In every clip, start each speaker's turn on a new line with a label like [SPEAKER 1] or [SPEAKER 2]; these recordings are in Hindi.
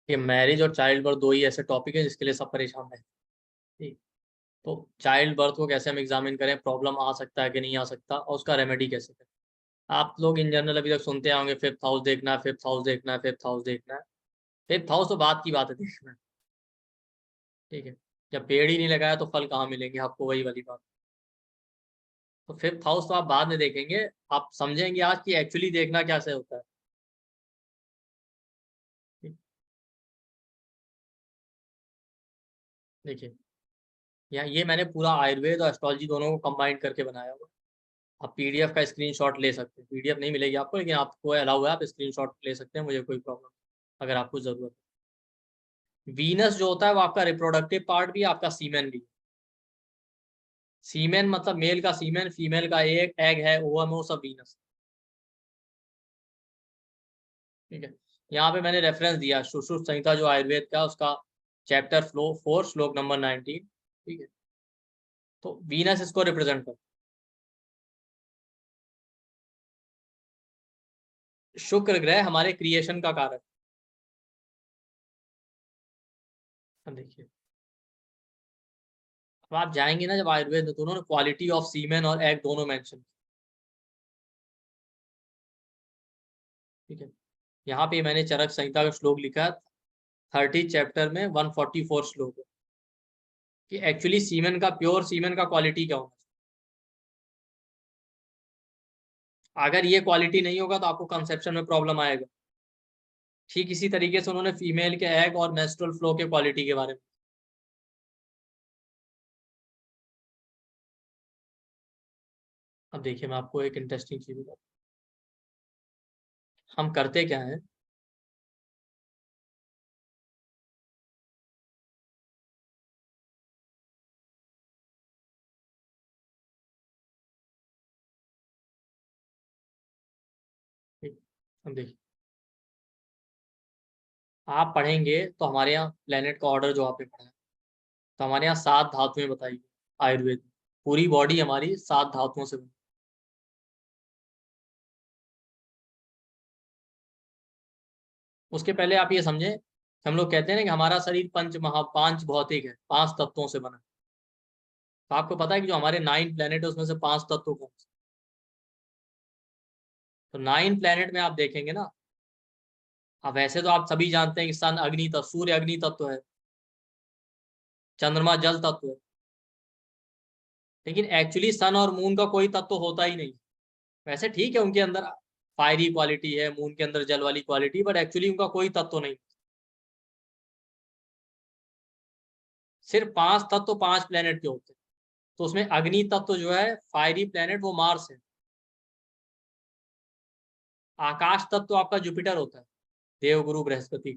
[SPEAKER 1] कि मैरिज और चाइल्ड बर्थ दो ही ऐसे टॉपिक है जिसके लिए सब परेशान है। ठीक। तो चाइल्ड बर्थ को कैसे हम एग्जामिन करें, प्रॉब्लम आ सकता है कि नहीं आ सकता, और उसका रेमेडी कैसे करें। आप लोग इन जनरल अभी तक सुनते होंगे फिफ्थ हाउस देखना है, फिफ्थ हाउस देखना है, फिफ्थ हाउस देखना है। फिफ्थ हाउस तो बात की बात है देखना है। ठीक है। जब पेड़ ही नहीं लगाया तो फल कहाँ मिलेंगे आपको, वही वाली बात। तो फिफ्थ हाउस तो आप बाद में देखेंगे। आप समझेंगे आज कि एक्चुअली देखना कैसे होता है। ठीक। देखिए, यहाँ ये मैंने पूरा आयुर्वेद और एस्ट्रोलॉजी दोनों को कंबाइन करके बनाया हुआ है। आप पीडीएफ का स्क्रीनशॉट ले सकते हैं, पीडीएफ नहीं मिलेगी आपको, लेकिन आपको अलाउ है, आप स्क्रीनशॉट ले सकते हैं, मुझे कोई प्रॉब्लम नहीं अगर आपको जरूरत है। वीनस जो होता है वो आपका रिप्रोडक्टिव पार्ट भी है, आपका सीमेन भी। सीमेन मतलब मेल का सीमेन, फीमेल का एक एग है, वो सब वीनस। ठीक है। यहाँ पे मैंने रेफरेंस दिया सुश्रुत संहिता जो आयुर्वेद का, उसका चैप्टर फ्लो 4 श्लोक नंबर 19। ठीक है। तो वीनस इसको रिप्रेजेंट करता है। शुक्र ग्रह हमारे क्रिएशन का कारक। अब देखिए, अब आप जाएंगे ना जब आयुर्वेद में, तो उन्होंने क्वालिटी ऑफ सीमेन और एग दोनों मेंशन। ठीक है। यहाँ पे मैंने चरक संहिता का श्लोक लिखा, 30 चैप्टर में 144 श्लोक है, कि एक्चुअली सीमेन का, प्योर सीमेन का क्वालिटी क्या होना चाहिए। अगर ये क्वालिटी नहीं होगा तो आपको कंसेप्शन में प्रॉब्लम आएगा। ठीक इसी तरीके से उन्होंने फीमेल के एग और मेंस्ट्रुअल फ्लो के क्वालिटी के बारे में। अब देखिए, मैं आपको एक इंटरेस्टिंग चीज बताऊँ। हम करते क्या है, अब देखिए, आप पढ़ेंगे तो हमारे यहाँ प्लेनेट का ऑर्डर जो आपने पढ़ा है, तो हमारे यहाँ 7 धातुएं बताई गई आयुर्वेद में। पूरी बॉडी हमारी 7 धातुओं से बनी। उसके पहले आप ये समझें, हम लोग कहते हैं ना कि हमारा शरीर पांच भौतिक है, 5 तत्वों से बना है। तो आपको पता है कि जो हमारे 9 प्लेनेट है उसमें से 5 तत्व कौन से। तो 9 प्लेनेट में आप देखेंगे ना, अब वैसे तो आप सभी जानते हैं कि सन अग्नि तत्व, सूर्य अग्नि तत्व है, चंद्रमा जल तत्व है। लेकिन एक्चुअली सन और मून का कोई तत्व होता ही नहीं। वैसे ठीक है, उनके अंदर फायरी क्वालिटी है, मून के अंदर जल वाली क्वालिटी, बट एक्चुअली उनका कोई तत्व नहीं। सिर्फ 5 तत्व 5 प्लेनेट के होते हैं। तो उसमें अग्नि तत्व जो है, फायरी प्लेनेट, वो मार्स है। आकाश तत्व आपका जुपिटर होता है, देवगुरु बृहस्पति।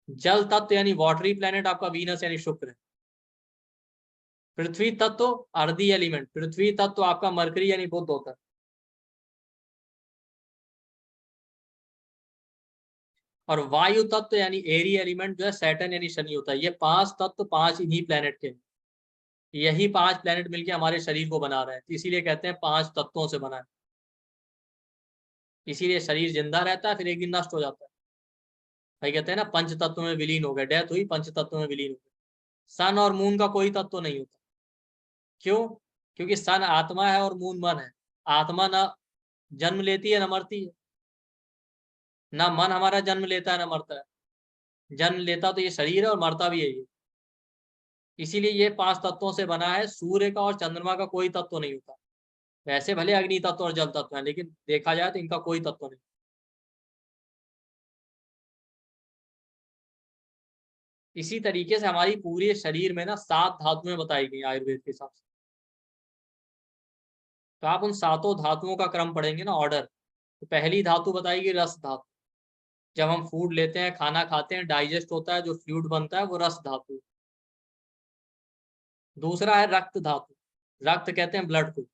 [SPEAKER 1] जल तत्व यानी वाटरी प्लेनेट आपका वीनस यानी शुक्र है। पृथ्वी तत्व, अर्दी एलिमेंट, पृथ्वी तत्व आपका मरकरी यानी बुध होता है। और वायु तत्व यानी एरी एलिमेंट जो है, सैटर्न यानी शनि होता है। ये 5 तत्व 5 इन्हीं प्लेनेट के हैं। यही 5 प्लेनेट मिलके हमारे शरीर को बना रहे हैं, इसीलिए कहते हैं 5 तत्वों से बना है। इसीलिए शरीर जिंदा रहता है, फिर एक दिन नष्ट हो जाता है। भाई कहते हैं ना, पंच तत्व में विलीन हो गए, डेथ हुई, पंच तत्व में विलीन हो गए। सन और मून का कोई तत्व नहीं होता। क्यों? क्योंकि सन आत्मा है और मून मन है। आत्मा ना जन्म लेती है ना मरती है। ना मन हमारा जन्म लेता है ना मरता है। जन्म लेता तो ये शरीर है और मरता भी है ये। इसीलिए ये 5 तत्वों से बना है। सूर्य का और चंद्रमा का कोई तत्व नहीं होता। वैसे भले अग्नि तत्व और जल तत्व है, लेकिन देखा जाए तो इनका कोई तत्व नहीं। इसी तरीके से हमारी पूरे शरीर में ना 7 धातुएं बताई गई आयुर्वेद के हिसाब से। तो आप उन सातों धातुओं का क्रम पढ़ेंगे ना, ऑर्डर। तो पहली धातु बताई गई रस धातु। जब हम फूड लेते हैं, खाना खाते हैं, डाइजेस्ट होता है, जो फ्लूइड बनता है वो रस धातु। दूसरा है रक्त धातु। रक्त कहते हैं ब्लड को।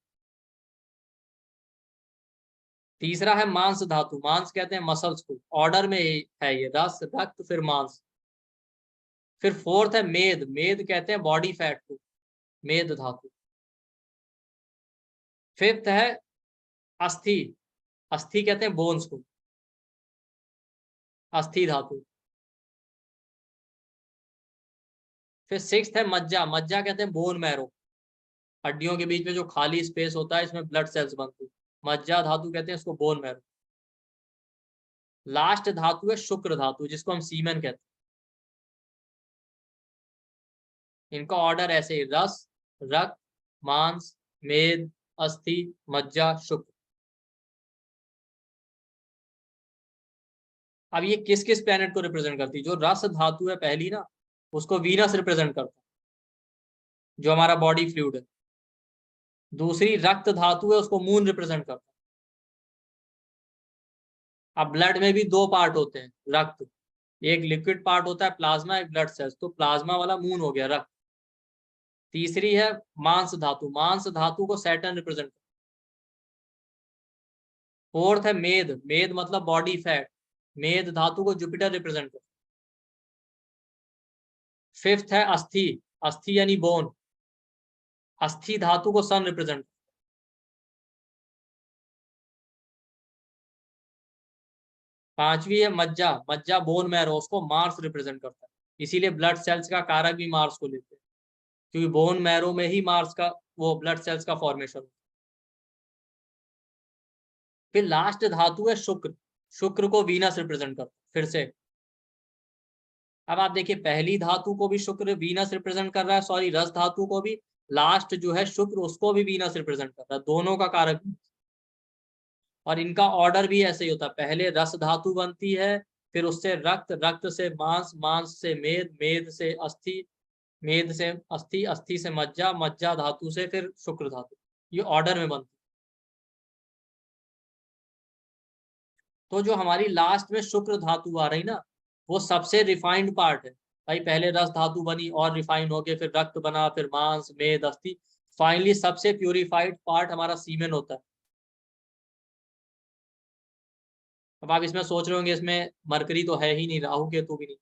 [SPEAKER 1] तीसरा है मांस धातु। मांस कहते हैं मसल्स को। ऑर्डर में है ये, रस, रक्त, फिर मांस। फिर फोर्थ है मेद। मेद कहते हैं बॉडी फैट को, मेद धातु। फिफ्थ है अस्थि। अस्थि कहते हैं बोन्स को, अस्थि धातु। फिर सिक्स्थ है मज्जा। मज्जा कहते हैं बोन मैरो, हड्डियों के बीच में जो खाली स्पेस होता है, इसमें ब्लड सेल्स बनती है, मज्जा धातु कहते हैं इसको, बोन मैरो। लास्ट धातु है शुक्र धातु, जिसको हम सीमेन कहते हैं। इनका ऑर्डर ऐसे ही, रस, रक्त, मांस, मेद, अस्थि, मज्जा, शुक्र। अब ये किस किस प्लेनेट को रिप्रेजेंट करती है? जो रस धातु है पहली ना, उसको वीनस रिप्रेजेंट करता है, जो हमारा बॉडी फ्लूइड है। दूसरी रक्त धातु है, उसको मून रिप्रेजेंट करता है। अब ब्लड में भी दो पार्ट होते हैं रक्त, एक लिक्विड पार्ट होता है प्लाज्मा, एक ब्लड सेल्स, तो प्लाज्मा वाला मून हो गया रक्त। तीसरी है मांस धातु, मांस धातु को सैटर्न रिप्रेजेंट करता है। फोर्थ है मेद, मेद मतलब बॉडी फैट, मेद धातु को जुपिटर रिप्रेजेंट करता है। फिफ्थ है अस्थि, अस्थि यानी बोन, अस्थि धातु को सन रिप्रेजेंट। पांचवी है मज्जा, मज्जा बोन मैरो, उसको मार्स रिप्रेजेंट करता है, इसीलिए ब्लड सेल्स का कारक भी मार्स को लेते हैं, क्योंकि बोन मैरो में ही मार्स का वो ब्लड सेल्स का फॉर्मेशन होता है। फिर लास्ट धातु है शुक्र, शुक्र को वीनस रिप्रेजेंट करता है फिर से। अब आप देखिए पहली धातु को भी शुक्र वीनस रिप्रेजेंट कर रहा है, सॉरी रस धातु को भी, लास्ट जो है शुक्र उसको भी वीनस रिप्रेजेंट कर रहा है, दोनों का कारक। और इनका ऑर्डर भी ऐसे ही होता है, पहले रस धातु बनती है, फिर उससे रक्त, रक्त से मांस, मांस से मेद, मेद से अस्थि, मेद से अस्थि, अस्थि से मज्जा, मज्जा धातु से फिर शुक्र धातु, ये ऑर्डर में बनती है। तो जो हमारी लास्ट में शुक्र धातु आ रही ना, वो सबसे रिफाइंड पार्ट है भाई। पहले रस धातु बनी और रिफाइन हो गए, फिर रक्त बना, फिर मांस, मेद, अस्थि, फाइनली सबसे प्यूरिफाइड पार्ट हमारा सीमेन होता है। अब आप इसमें सोच रहे होंगे इसमें मरकरी तो है ही नहीं, राहु केतु भी नहीं,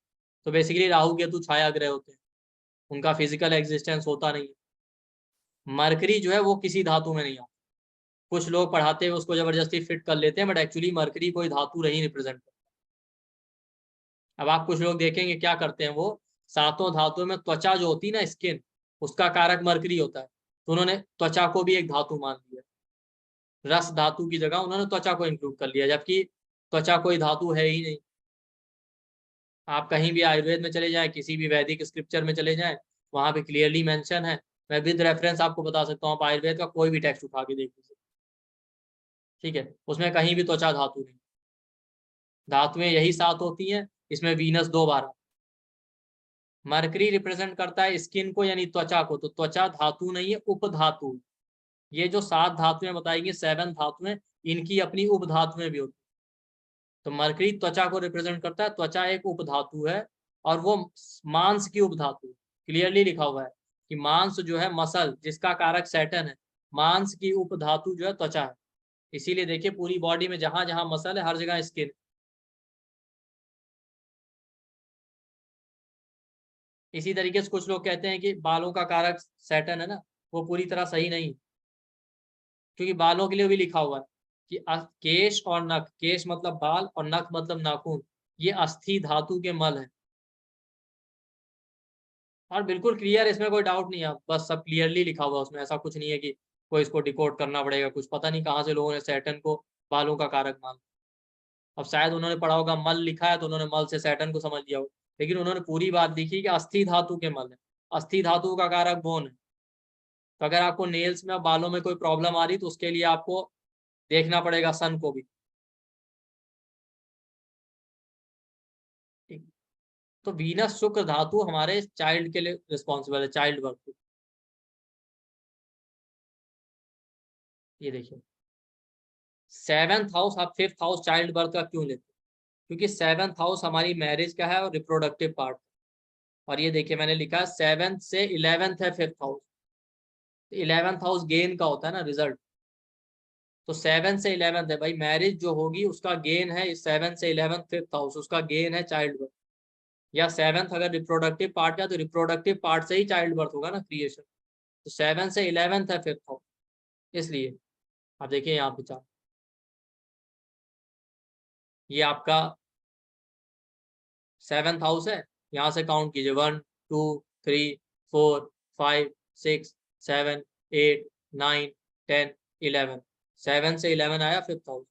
[SPEAKER 1] तो बेसिकली राहु केतु छाया ग्रह होते हैं, उनका फिजिकल एग्जिस्टेंस होता नहीं है। मरकरी जो है वो किसी धातु में नहीं आता, कुछ लोग पढ़ाते हैं उसको जबरदस्ती फिट कर लेते हैं, बट एक्चुअली मरकरी कोई धातु नहीं रिप्रेजेंट करता। अब आप कुछ लोग देखेंगे क्या करते हैं, वो सातों धातुओं में त्वचा जो होती है ना, स्किन, उसका कारक मरकरी होता है, तो उन्होंने त्वचा को भी एक धातु मान लिया, रस धातु की जगह उन्होंने त्वचा को इंक्लूड कर लिया, जबकि त्वचा कोई धातु है ही नहीं। आप कहीं भी आयुर्वेद में चले जाएं, किसी भी वैदिक स्क्रिप्चर में चले जाएं, वहां पे क्लियरली मेंशन है, मैं विद रेफरेंस आपको बता सकता हूँ, आप आयुर्वेद का कोई भी टेक्स्ट उठा के देख लीजिए, ठीक है, उसमें कहीं भी त्वचा धातु नहीं। धातुएं यही सात होती हैं, इसमें वीनस दो बार। मरकरी रिप्रेजेंट करता है स्किन को यानी त्वचा को, तो त्वचा धातु नहीं है, उपधातु। ये जो सात धातुएं बताएंगे, सेवन धातुएं, इनकी अपनी उपधातुएं भी होती। तो मरकरी त्वचा को रिप्रेजेंट करता है, त्वचा एक उपधातु है, और वो मांस की उपधातु, क्लियरली लिखा हुआ है कि मांस जो है, मसल जिसका कारक सैटर्न है, मांस की उपधातु जो है त्वचा है। इसीलिए देखिए पूरी बॉडी में जहां जहां मसल है, हर जगह स्किन। इसी तरीके से कुछ लोग कहते हैं कि बालों का कारक सैटर्न है ना, वो पूरी तरह सही नहीं, क्योंकि बालों के लिए भी लिखा हुआ है कि केश और नख, केश मतलब बाल और नख मतलब नाखून, ये अस्थि धातु के मल है। और बिल्कुल क्लियर, इसमें कोई डाउट नहीं है, बस सब क्लियरली लिखा हुआ है उसमें, ऐसा कुछ नहीं है कि कोई इसको डिकोड करना पड़ेगा, कुछ पता नहीं कहाँ से लोगों ने सैटर्न को बालों का कारक मान। अब शायद उन्होंने पढ़ा होगा मल लिखा है, तो उन्होंने मल से सैटर्न को समझ लिया हो, लेकिन उन्होंने पूरी बात लिखी कि अस्थि धातु के मल है, अस्थि धातु का कारक बोन है। तो अगर आपको नेल्स में, बालों में कोई प्रॉब्लम आ रही, तो उसके लिए आपको देखना पड़ेगा सन को भी। ठीक। तो वीनस शुक्र धातु हमारे चाइल्ड के लिए रिस्पॉन्सिबल है, चाइल्ड बर्थ। ये देखिए सेवेंथ हाउस, आप फिफ्थ हाउस चाइल्ड बर्थ का क्यों लेते हैं? क्योंकि सेवेंथ हाउस हमारी मैरिज का है और रिप्रोडक्टिव पार्ट। और ये देखिए मैंने लिखा सेवेंथ से इलेवेंथ है fifth house, eleventh house gain का होता है ना, रिजल्ट। तो सेवन से इलेवेंथ है भाई, मैरिज जो होगी उसका गेन है सेवन से इलेवेंथ, फिफ्थ हाउस उसका गेन है चाइल्ड बर्थ। या सेवेंथ अगर रिप्रोडक्टिव पार्ट है, तो रिप्रोडक्टिव पार्ट से ही चाइल्ड बर्थ होगा ना, क्रिएशन। तो सेवन से इलेवेंथ है फिफ्थ हाउस, इसलिए आप देखिए यहाँ पे चार, ये आपका सेवेंथ हाउस है, यहाँ से काउंट कीजिए 1 2 3 4 5 6 7 8 9 10 11, 7 से 11 आया फिफ्थ हाउस,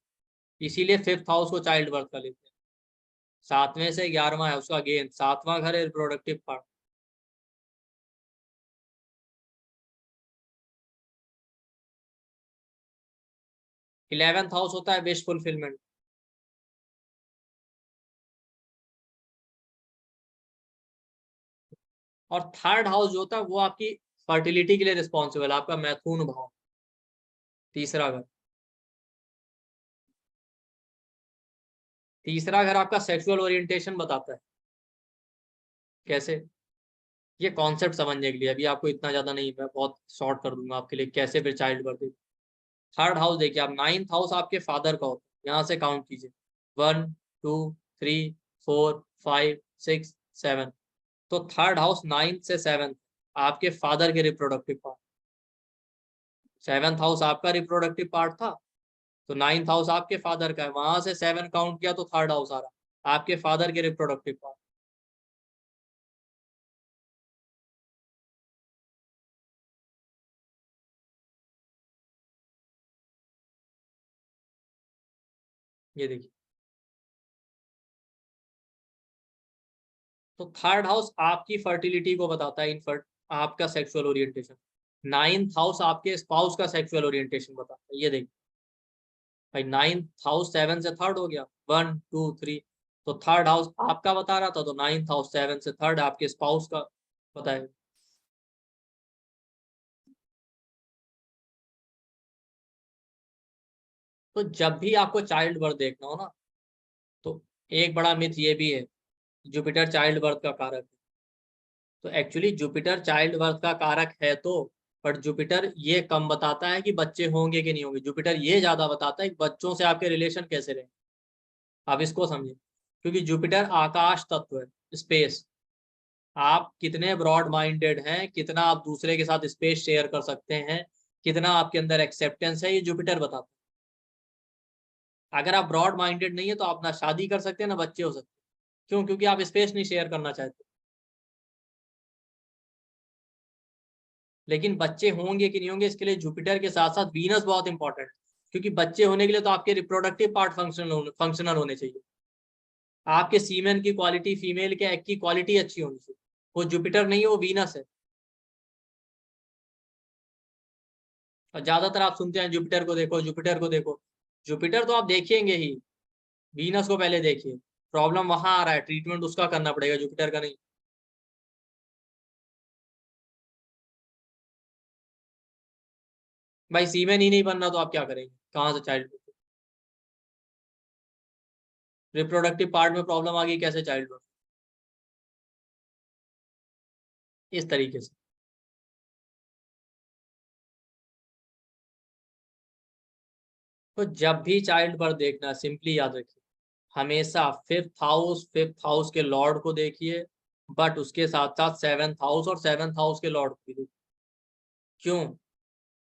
[SPEAKER 1] इसीलिए फिफ्थ हाउस को चाइल्ड बर्थ का लेते हैं। 7वें से 11वां है उसका गेन, 7वां घर है रिप्रोडक्टिव पार्ट। इलेवेंथ हाउस होता है विश फुलफिलमेंट। और थर्ड हाउस जो होता है वो आपकी फर्टिलिटी के लिए रिस्पॉन्सिबल, आपका मैथुन भाव, तीसरा घर। तीसरा घर आपका सेक्सुअल ओरिएंटेशन बताता है। कैसे, ये कॉन्सेप्ट समझने के लिए, अभी आपको इतना ज्यादा नहीं, मैं बहुत शॉर्ट कर दूंगा आपके लिए कैसे फिर चाइल्ड बर्थ। थर्ड हाउस देखिए आप, नाइन्थ हाउस आपके फादर का होता है, यहाँ से काउंट कीजिए 1 2 3 4 5 6 7। तो थर्ड हाउस नाइन्थ से सेवंथ आपके फादर के रिप्रोडक्टिव पार्ट। सेवंथ हाउस आपका रिप्रोडक्टिव पार्ट था, तो नाइन्थ हाउस आपके फादर का है, वहां से 7 काउंट किया तो थर्ड हाउस आ रहा, आपके फादर के रिप्रोडक्टिव पार्ट। ये देखिए, तो थर्ड हाउस आपकी फर्टिलिटी को बताता है, इनफर्ट आपका सेक्सुअल ओरिएंटेशन। नाइन्थ हाउस आपके स्पाउस का सेक्सुअल ओरिएंटेशन बताता है। ये देखिए भाई, नाइन्थ हाउस 7 से थर्ड हो गया, 1 2 3। तो थर्ड हाउस आपका बता रहा था, तो नाइन्थ हाउस 7 से थर्ड आपके स्पाउस का बताएगा। तो जब भी आपको चाइल्ड बर्थ देखना हो ना, तो एक बड़ा मिथ ये भी है, जुपिटर चाइल्ड बर्थ का कारक है। तो एक्चुअली जुपिटर चाइल्ड बर्थ का कारक है, तो बट जुपिटर ये कम बताता है कि बच्चे होंगे कि नहीं होंगे, जुपिटर ये ज्यादा बताता है कि बच्चों से आपके रिलेशन कैसे रहे। आप इसको समझिए, क्योंकि जुपिटर आकाश तत्व है, स्पेस। आप कितने ब्रॉड माइंडेड हैं, कितना आप दूसरे के साथ स्पेस शेयर कर सकते हैं, कितना आपके अंदर एक्सेप्टेंस है, ये जुपिटर बताता है। अगर आप ब्रॉड माइंडेड नहीं है तो आप ना शादी कर सकते हैं ना बच्चे हो सकते। क्यों? क्योंकि आप स्पेस नहीं शेयर करना चाहते। लेकिन बच्चे होंगे कि नहीं होंगे, इसके लिए जुपिटर के साथ साथ वीनस बहुत इंपॉर्टेंट है। क्योंकि बच्चे होने के लिए तो आपके रिप्रोडक्टिव पार्ट फंक्शनल होने चाहिए। आपके सीमेन की क्वालिटी, फीमेल के एग की क्वालिटी अच्छी होनी चाहिए। वो जुपिटर नहीं है, वो वीनस है। और ज्यादातर आप सुनते हैं जुपिटर को देखो, जुपिटर को देखो। जुपिटर तो आप देखेंगे ही, वीनस को पहले देखिए। प्रॉब्लम वहां आ रहा है, ट्रीटमेंट उसका करना पड़ेगा, जुपिटर का नहीं। भाई सीमेन ही नहीं बनना तो आप क्या करेंगे, कहाँ से चाइल्ड? रिप्रोडक्टिव पार्ट में प्रॉब्लम आ गई, कैसे चाइल्ड? इस तरीके से। तो जब भी चाइल्ड बर्थ देखना, सिंपली याद रखिए, हमेशा फिफ्थ हाउस के लॉर्ड को देखिए, बट उसके साथ साथ सेवेंथ हाउस और सेवेंथ हाउस के लॉर्ड को भी देखिए। क्यों?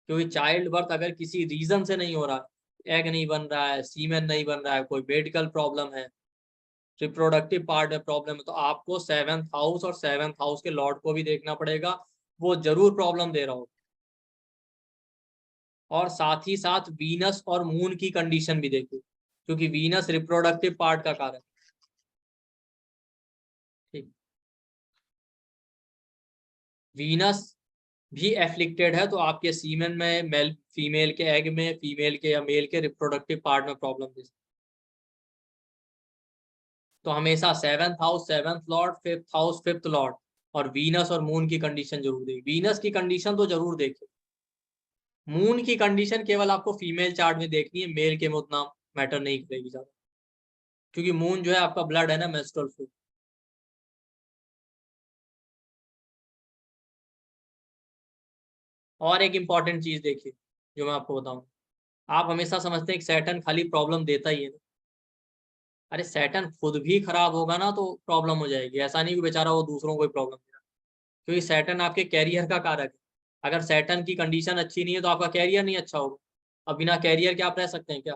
[SPEAKER 1] क्योंकि चाइल्ड बर्थ अगर किसी रीजन से नहीं हो रहा, एग नहीं बन रहा है, सीमेन नहीं बन रहा है, कोई मेडिकल प्रॉब्लम है, रिप्रोडक्टिव पार्ट में प्रॉब्लम है, तो आपको सेवेंथ हाउस और सेवेंथ हाउस के लॉर्ड को भी देखना पड़ेगा, वो जरूर प्रॉब्लम दे रहा हो। और साथ ही साथ वीनस और मून की कंडीशन भी देखिए, क्योंकि वीनस रिप्रोडक्टिव पार्ट का कारण। ठीक, वीनस भी एफ्लिक्टेड है तो आपके सीमेन में, मेल फीमेल के एग में, फीमेल के या मेल के रिप्रोडक्टिव पार्ट में प्रॉब्लम दे। तो हमेशा seventh house seventh Lord, fifth house fifth Lord, और वीनस और मून की कंडीशन जरूर देखिए। वीनस की कंडीशन तो जरूर देखिए, मून की कंडीशन केवल आपको फीमेल चार्ट में देखनी है, मेल के में उतना मैटर नहीं करेगी ज्यादा, क्योंकि मून जो है आपका ब्लड है ना, मेंस्ट्रुअल फ्लूइड। और एक इंपॉर्टेंट चीज देखिए, जो मैं आपको बताऊं, आप हमेशा समझते हैं कि सैटर्न खाली प्रॉब्लम देता ही है ना। अरे सैटर्न खुद भी खराब होगा ना तो प्रॉब्लम हो जाएगी, ऐसा नहीं कि बेचारा वो दूसरों को प्रॉब्लम दे रहा। क्योंकि सैटर्न आपके कैरियर का कारक है। अगर सैटर्न की कंडीशन अच्छी नहीं है तो आपका कैरियर नहीं अच्छा होगा। अब बिना कैरियर के आप रह सकते हैं क्या?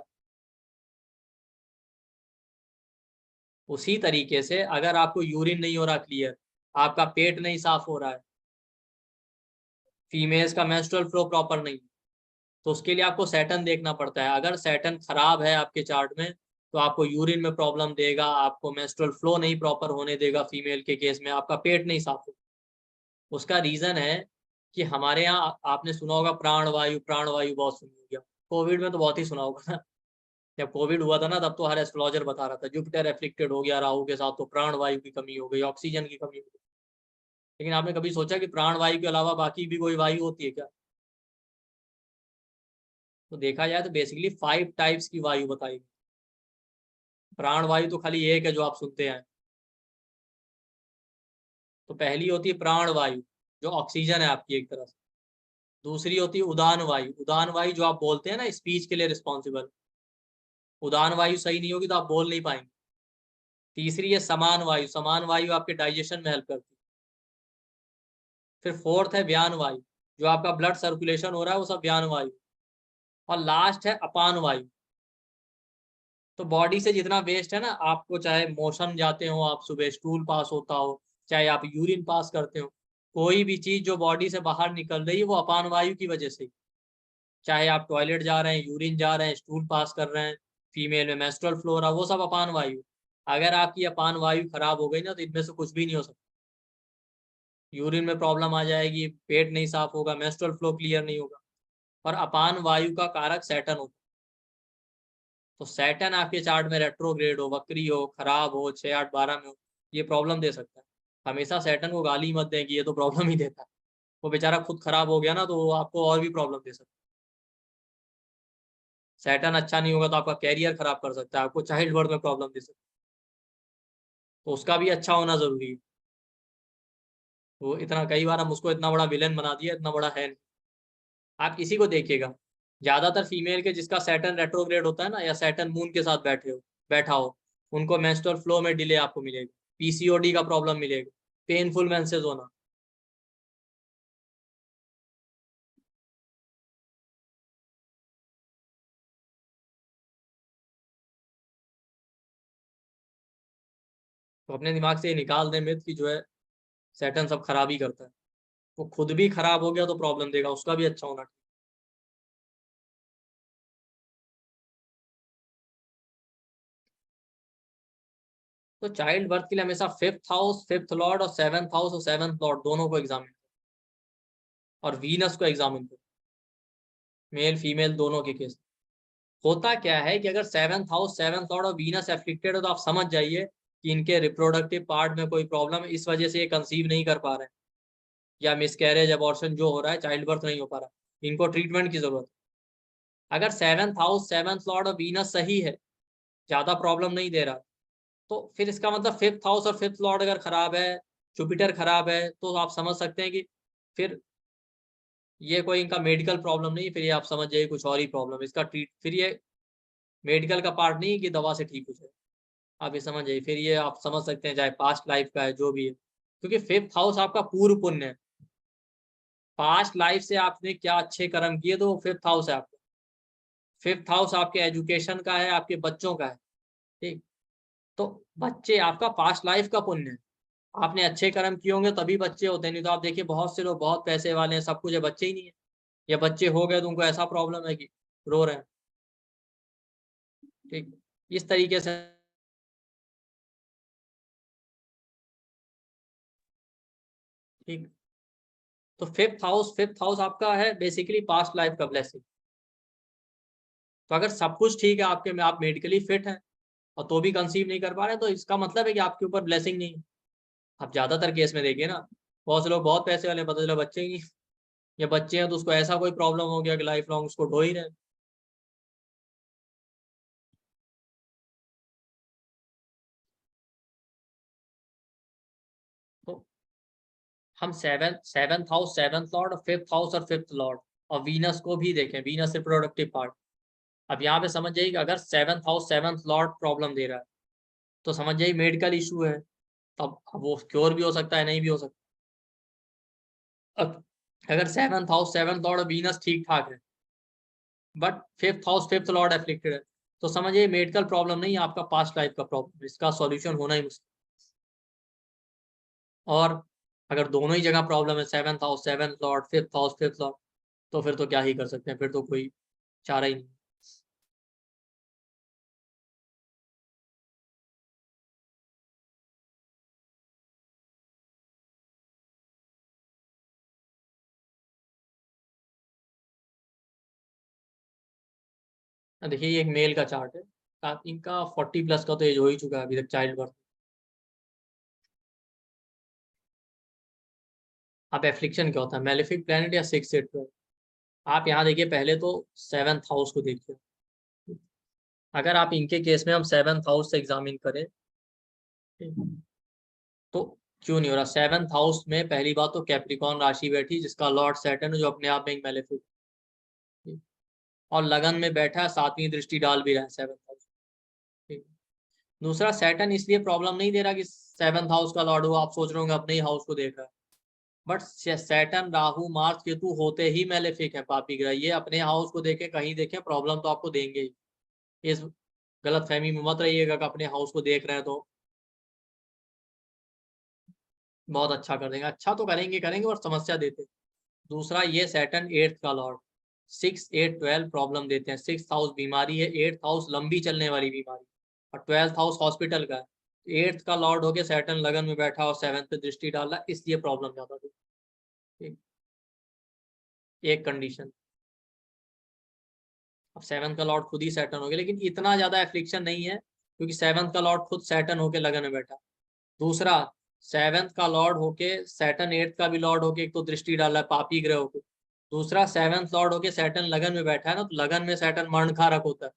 [SPEAKER 1] उसी तरीके से अगर आपको यूरिन नहीं हो रहा क्लियर, आपका पेट नहीं साफ हो रहा है, फीमेल्स का मेंस्ट्रुअल फ्लो प्रॉपर नहीं, तो उसके लिए आपको सैटर्न देखना पड़ता है। अगर सैटर्न खराब है आपके चार्ट में तो आपको यूरिन में प्रॉब्लम देगा, आपको मेंस्ट्रुअल फ्लो नहीं प्रॉपर होने देगा, फीमेल के केस में आपका पेट नहीं साफ होगा। उसका रीजन है कि हमारे यहाँ आपने सुना होगा प्राण वायु बहुत सुनी होगी, कोविड में तो बहुत ही सुना होगा ना। जब कोविड हुआ था ना तब तो हर एस्ट्रोलॉजर बता रहा था जुपिटर एफ्लिक्टेड हो गया राहु के साथ, तो प्राण वायु की कमी हो गई, ऑक्सीजन की कमी हो गई। लेकिन आपने कभी सोचा कि प्राण वायु के अलावा बाकी भी कोई वायु होती है क्या? तो देखा जाए तो बेसिकली 5 टाइप्स की वायु बताई गई। प्राण वायु तो खाली एक है जो आप सुनते हैं। तो पहली होती है प्राण वायु, जो ऑक्सीजन है आपकी एक तरह से। दूसरी होती है उदान वायु जो आप बोलते हैं ना, स्पीच के लिए रिस्पॉन्सिबल। उदान वायु सही नहीं होगी तो आप बोल नहीं पाएंगे। तीसरी है समान वायु आपके डाइजेशन में हेल्प करती है। फिर फोर्थ है व्यान वायु, जो आपका ब्लड सर्कुलेशन हो रहा है वो सब व्यान वायु। और लास्ट है अपान वायु। तो बॉडी से जितना वेस्ट है ना, आपको चाहे मोशन जाते हो, आप सुबह स्टूल पास होता हो, चाहे आप यूरिन पास करते हो, कोई भी चीज जो बॉडी से बाहर निकल रही है वो अपान वायु की वजह से। चाहे आप टॉयलेट जा रहे हैं, यूरिन जा रहे हैं, स्टूल पास कर रहे हैं, फीमेल में मेंस्ट्रुअल फ्लो हो रहा, वो सब अपान वायु। अगर आपकी अपान वायु खराब हो गई ना तो इनमें से कुछ भी नहीं हो सकता। यूरिन में प्रॉब्लम आ जाएगी, पेट नहीं साफ होगा, मेंस्ट्रुअल फ्लो क्लियर नहीं होगा। और अपान वायु का कारक सैटर्न होता है। तो सैटर्न आपके चार्ट में रेट्रोग्रेड हो, वक्री हो, खराब हो, 6 8 12 में हो, ये प्रॉब्लम दे सकता है। हमेशा सैटर्न को गाली मत दें कि ये तो प्रॉब्लम ही देता है। वो बेचारा खुद खराब हो गया ना तो वो आपको और भी प्रॉब्लम दे सकता है। सैटर्न अच्छा नहीं होगा तो आपका कैरियर खराब कर सकता है, आपको चाइल्ड बर्थ में प्रॉब्लम दे सकता है। तो उसका भी अच्छा होना जरूरी है। वो इतना, कई बार हम उसको इतना बड़ा विलेन बना दिया, इतना बड़ा है नहीं। आप किसी को देखिएगा, ज्यादातर फीमेल के जिसका सैटर्न रेट्रोग्रेड होता है ना, या सैटर्न मून के साथ बैठा हो, उनको मेंस्ट्रुअल फ्लो में डिले आपको मिलेगा, पीसीओडी का प्रॉब्लम मिलेगा, पेनफुल मेंसेस होना। तो अपने दिमाग से ये निकाल दें मिथ कि जो है सैटर्न सब खराब ही करता है। वो खुद भी खराब हो गया तो प्रॉब्लम देगा, उसका भी अच्छा होना। तो चाइल्ड बर्थ के लिए हमेशा फिफ्थ हाउस, फिफ्थ लॉर्ड और सेवंथ हाउस और सेवंथ लॉर्ड दोनों को एग्जामिन, और वीनस को एग्जामिन करो, मेल फीमेल दोनों के केस। होता क्या है कि अगर सेवंथ हाउस, सेवंथ लॉर्ड और वीनस एफ्लिक्टेड है तो आप समझ जाइए कि इनके रिप्रोडक्टिव पार्ट में कोई प्रॉब्लम है, इस वजह से ये कंसीव नहीं कर पा रहे हैं, या मिसकैरेज अबॉर्शन जो हो रहा है, चाइल्ड बर्थ नहीं हो पा रहा है, इनको ट्रीटमेंट की जरूरत है। अगर सेवंथ हाउस, सेवंथ लॉर्ड और वीनस सही है, ज्यादा प्रॉब्लम नहीं दे रहा, तो फिर इसका मतलब फिफ्थ हाउस और फिफ्थ लॉर्ड अगर खराब है, जुपिटर खराब है, तो आप समझ सकते हैं कि फिर ये कोई इनका मेडिकल प्रॉब्लम नहीं, फिर ये आप समझ जाइए कुछ और ही प्रॉब्लम इसका ट्रीट, फिर ये मेडिकल का पार्ट नहीं है कि दवा से ठीक हो जाए। आप ये समझ जाइए, फिर ये आप समझ सकते हैं चाहे पास्ट लाइफ का है जो भी है, क्योंकि फिफ्थ हाउस आपका पूर्व पुण्य है। पास्ट लाइफ से आपने क्या अच्छे कर्म किए तो वो फिफ्थ हाउस है आपका। फिफ्थ हाउस आपके एजुकेशन का है, आपके बच्चों का है। ठीक, तो बच्चे आपका पास्ट लाइफ का पुण्य है। आपने अच्छे कर्म किए होंगे तभी बच्चे होते हैं, नहीं तो आप देखिए बहुत से लोग बहुत पैसे वाले हैं, सब कुछ है, बच्चे ही नहीं है, या बच्चे हो गए तो उनको ऐसा प्रॉब्लम है कि रो रहे हैं। ठीक, इस तरीके से। ठीक, तो फिफ्थ हाउस आपका है बेसिकली पास्ट लाइफ का ब्लेसिंग। तो अगर सब कुछ ठीक है आपके में, आप मेडिकली फिट हैं और तो भी कंसीव नहीं कर पा रहे हैं, तो इसका मतलब है कि आपके ऊपर ब्लेसिंग नहीं है। आप ज्यादातर केस में देखिए ना, बहुत से लोग बहुत पैसे वाले, पता चला बच्चे ही नहीं, या बच्चे हैं तो उसको ऐसा कोई प्रॉब्लम हो गया कि लाइफ लॉन्ग उसको ढो ही रहे हैं। तो हम सेवेंथ हाउस, सेवेंथ लॉर्ड और फिफ्थ हाउस और फिफ्थ लॉर्ड और वीनस को भी देखें, वीनस रिप्रोडक्टिव पार्ट। अब यहाँ पे समझ जाइए कि अगर seventh house, seventh lord problem दे रहा है तो समझ जाइए मेडिकल इशू है। अब वो क्योर भी हो सकता है, नहीं भी हो सकता। अब अगर सेवेंथ हाउस, सेवेंथ लॉर्ड और वीनस ठीक ठाक है, but fifth house, fifth Lord afflicted है, तो समझिए मेडिकल प्रॉब्लम नहीं है, आपका पास्ट लाइफ का प्रॉब्लम, इसका सॉल्यूशन होना ही मुश्किल। और अगर दोनों ही जगह प्रॉब्लम है, 7th house 7th Lord, 5th house 5th Lord, तो फिर तो क्या ही कर सकते हैं, फिर तो कोई चारा ही नहीं। देखिए ये एक मेल का चार्ट है, इनका 40+ का तो एज हो ही चुका है अभी तक, चाइल्ड बर्थ। आप एफ्लिक्शन क्या होता है, मेलेफिक प्लैनेट या 6 8 12? आप यहाँ देखिए, पहले तो 7th हाउस को देखिए। अगर आप इनके केस में हम 7th हाउस से एग्जामिन करें तो क्यों नहीं हो रहा। 7th हाउस में पहली बात तो कैप्रिकॉन राशि बैठी, जिसका लॉर्ड सैटर्न जो अपने आप में एक मेलेफिक, और लगन में बैठा है, 7वीं दृष्टि डाल भी रहा है 7th हाउस। ठीक। दूसरा, सैटर्न इसलिए प्रॉब्लम नहीं दे रहा कि 7th हाउस का लॉर्ड हो, आप सोच रहे होंगे अपने ही हाउस को देख रहा है, but Saturn Rahu Mars Ketu होते ही मेलेफिक है, पापी ग्रह, ये अपने हाउस को देखे कहीं देखे प्रॉब्लम तो आपको देंगे ही। इस गलत फहमी में मत रहिएगा कि अपने हाउस को देख रहे हैं तो बहुत अच्छा कर देंगे, अच्छा तो करेंगे करेंगे और समस्या देते। दूसरा, ये सैटर्न 8th का लॉर्ड, 6 8 12 प्रॉब्लम देते हैं। 6th हाउस बीमारी है, 8th हाउस लंबी चलने वाली बीमारी, और 12th हाउस हॉस्पिटल का है। 8th का लॉर्ड होके सैटर्न लगन में बैठा और 7th पे दृष्टि डाला, इसलिए प्रॉब्लम ज्यादा थी। एक कंडीशन। अब 7th का लॉर्ड खुद ही सैटर्न हो गया, लेकिन इतना ज्यादा एफ्लिक्शन नहीं है क्योंकि 7th का लॉर्ड खुद सैटर्न होके लगन में बैठा। दूसरा, 7th का लॉर्ड होके सैटर्न 8th का भी लॉर्ड होके एक तो दृष्टि डाला है पापी ग्रह होके। दूसरा, 7th लॉर्ड होके सैटर्न लगन में बैठा है ना, तो लगन में सैटर्न मरण कारक होता है,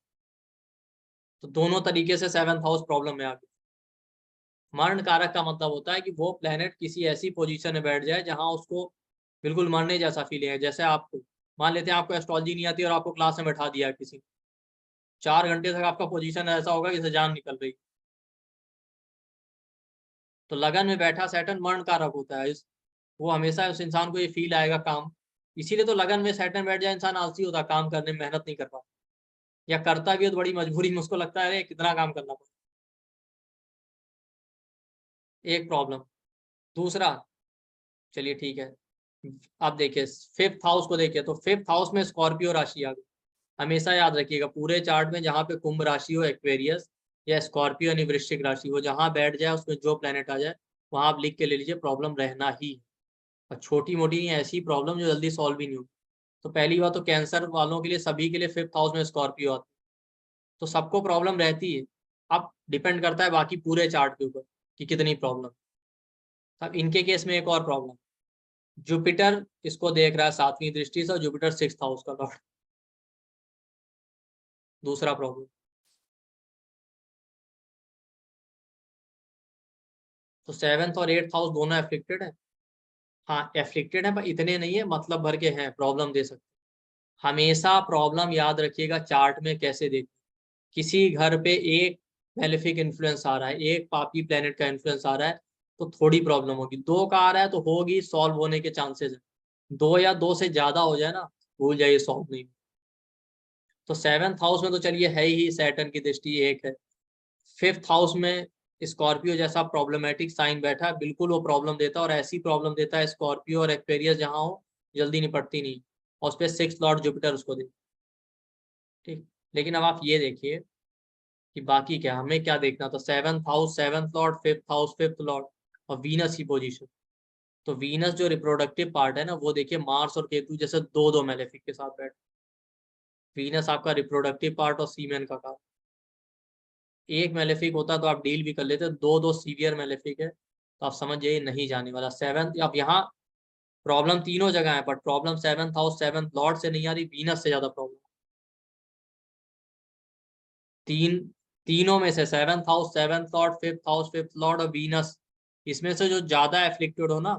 [SPEAKER 1] तो दोनों तरीके से 7th हाउस प्रॉब्लम में आ गया। मरण कारक का मतलब होता है कि वो प्लेनेट किसी ऐसी पोजीशन में बैठ जाए जहां उसको बिल्कुल मरने जैसा फीलिंग है। जैसे आपको मान लेते हैं आपको एस्ट्रोलॉजी नहीं आती और आपको क्लास में बैठा दिया किसी ने, 4 घंटे तक आपका पोजीशन ऐसा होगा कि जान निकल रही, तो लगन में बैठा सैटर्न मरण कारक होता है। इस वो हमेशा उस इंसान को ये फील आएगा काम, इसीलिए तो लगन में सैटर्न बैठ जाए इंसान आलसी होता है, काम करने में मेहनत नहीं कर पाता, या करता भी है तो बड़ी मजबूरी में उसको लगता है अरे कितना काम करना पड़ता। एक प्रॉब्लम। दूसरा, चलिए ठीक है, आप देखिए 5th हाउस को देखिए, तो 5th हाउस में स्कॉर्पियो राशि आ गई। हमेशा याद रखिएगा पूरे चार्ट में जहाँ पे कुंभ राशि हो, एक्वेरियस या स्कॉर्पियो यानी वृश्चिक राशि हो, जहाँ बैठ जाए उसमें जो प्लेनेट आ जाए वहां आप लिख के ले लीजिए प्रॉब्लम रहना ही है। और छोटी मोटी ऐसी प्रॉब्लम जो जल्दी सॉल्व भी नहीं होगी। तो पहली बात तो कैंसर वालों के लिए, सभी के लिए 5th हाउस में स्कॉर्पियो आती है, तो सबको प्रॉब्लम रहती है। अब डिपेंड करता है बाकी पूरे चार्ट के ऊपर कि कितनी प्रॉब्लम। अब इनके केस में एक और प्रॉब्लम, जुपिटर इसको देख रहा है 7वीं दृष्टि से, और जुपिटर 6th हाउस का लॉर्ड। दूसरा प्रॉब्लम, तो 7th और 8th हाउस दोनों एफ्लिक्टेड है। हाँ एफ्लिक्टेड है, पर इतने नहीं है, मतलब भर के हैं, प्रॉब्लम दे सकते। हमेशा प्रॉब्लम याद रखिएगा चार्ट में कैसे देख, किसी घर पे एक मेलेफिक इन्फ्लुएंस आ रहा है, एक पापी प्लेनेट का इन्फ्लुएंस आ रहा है, तो थोड़ी प्रॉब्लम होगी। दो का आ रहा है तो होगी, सॉल्व होने के चांसेस है। दो या दो से ज्यादा हो जाए ना, भूल जाइए, सॉल्व नहीं। तो 7th हाउस में तो चलिए है ही, सैटर्न की दृष्टि एक है। 5th हाउस में स्कॉर्पियो जैसा प्रॉब्लमेटिक साइन बैठा है, बिल्कुल वो प्रॉब्लम देता है, और ऐसी प्रॉब्लम देता है स्कॉर्पियो और एक्वेरियस जहां हो जल्दी निपटती नहीं, और उस पर 6th लॉर्ड जुपिटर उसको दे। ठीक। लेकिन अब आप ये देखिए कि बाकी क्या हमें क्या देखना था, 7th house 7th Lord, 5th house 5th Lord, और वीनस की पोजीशन। तो वीनस जो रिप्रोडक्टिव पार्ट है ना, वो देखिए मार्स और केतु जैसे दो दो मेलेफिक के साथ बैठ। वीनस आपका रिप्रोडक्टिव पार्ट और सीमेन का काम। एक मेलेफिक होता तो आप डील भी कर लेते, दो दो सीवियर मेलेफिक है, तो आप समझ जाइए नहीं जाने वाला। 7th, अब यहाँ प्रॉब्लम तीनों जगह है, but problem 7th house 7th Lord से नहीं आ रही, वीनस से ज्यादा प्रॉब्लम। तीन, तीनों में से 7th house 7th Lord, 5th house 5th Lord और वीनस, इसमें से जो ज्यादा एफ्लिक्टेड हो ना,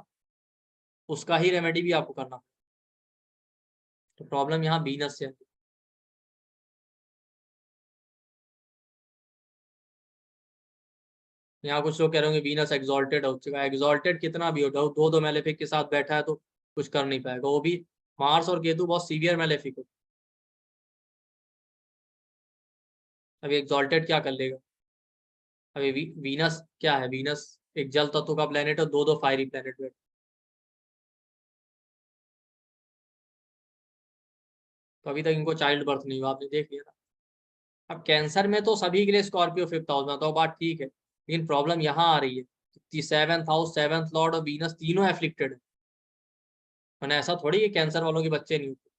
[SPEAKER 1] उसका ही रेमेडी भी आपको करना। तो प्रॉब्लम यहाँ वीनस से है। यहाँ कुछ लोग कह रहे होंगे वीनस एक्सॉल्टेड हो चुका है, एक्सॉल्टेड कितना भी हो, दो दो मेलेफिक के साथ बैठा है तो कुछ कर नहीं पाएगा वो भी। मार्स और केतु बहुत सीवियर मेलेफिक हो, अभी एक्सॉल्टेड क्या कर लेगा। अभी वीनस क्या है, वीनस एक जल तत्व का प्लेनेट है, दो फायरी प्लेनेट बैठे। तो अभी तक इनको चाइल्ड बर्थ नहीं हुआ, आपने देख लिया ना। अब कैंसर में तो सभी के लिए स्कॉर्पियो 5th हाउस में, तो बात ठीक है, लेकिन प्रॉब्लम यहाँ आ रही है 7th हाउस, 7th लॉर्ड और वीनस तीनों एफ्लिक्टेड है। मैंने ऐसा थोड़ी है कैंसर वालों के बच्चे नहीं होते।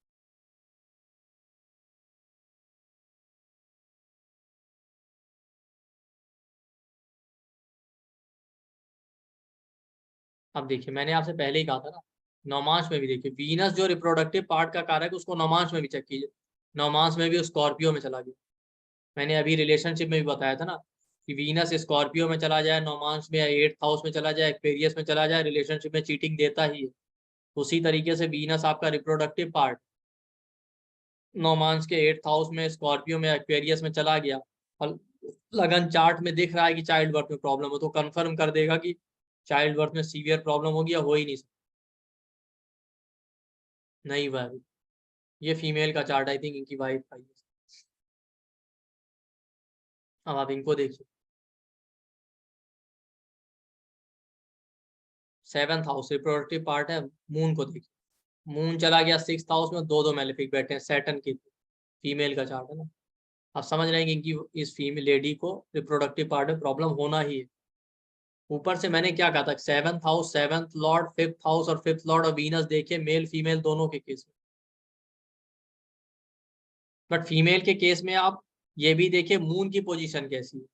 [SPEAKER 1] अब देखिए, मैंने आपसे पहले ही कहा था ना, नौमांश में भी देखिए, वीनस जो रिप्रोडक्टिव पार्ट का कारक है उसको नौमांश में भी चेक कीजिए, नौमांश में भी स्कॉर्पियो में चला गया। मैंने अभी रिलेशनशिप में भी बताया था ना कि वीनस स्कॉर्पियो में चला जाए, नौमांश में, या 8th हाउस में चला जाए, एक्वेरियस में चला जाए, रिलेशनशिप में चीटिंग देता ही है। उसी तरीके से वीनस आपका रिप्रोडक्टिव पार्ट नौमांश के 8th हाउस में, स्कॉर्पियो में, एक्वेरियस में चला गया, और लगन चार्ट में दिख रहा है कि चाइल्ड बर्थ में प्रॉब्लम हो, तो कंफर्म कर देगा कि चाइल्ड बर्थ में सीवियर प्रॉब्लम होगी या हो ही नहीं सकती। नहीं हुआ अभी। ये फीमेल का चार्ट, आई थिंक इनकी वाइफ का ही है। अब आप इनको देखिए, 7th हाउस रिप्रोडक्टिव पार्ट है, मून को देखिए, मून चला गया 6th हाउस में, दो मेलेफिक बैठे हैं, सैटर्न की, फीमेल का चार्ट है ना। आप समझ रहे हैं कि इनकी, इस फीमेल लेडी को रिप्रोडक्टिव पार्ट में प्रॉब्लम होना ही है। ऊपर से मैंने क्या कहा था, 7th house, 7th Lord, 5th house और 5th लॉर्ड और वीनस देखिए मेल फीमेल दोनों के केस में। बट फीमेल के केस में आप ये भी देखिए मून की पोजीशन कैसी है,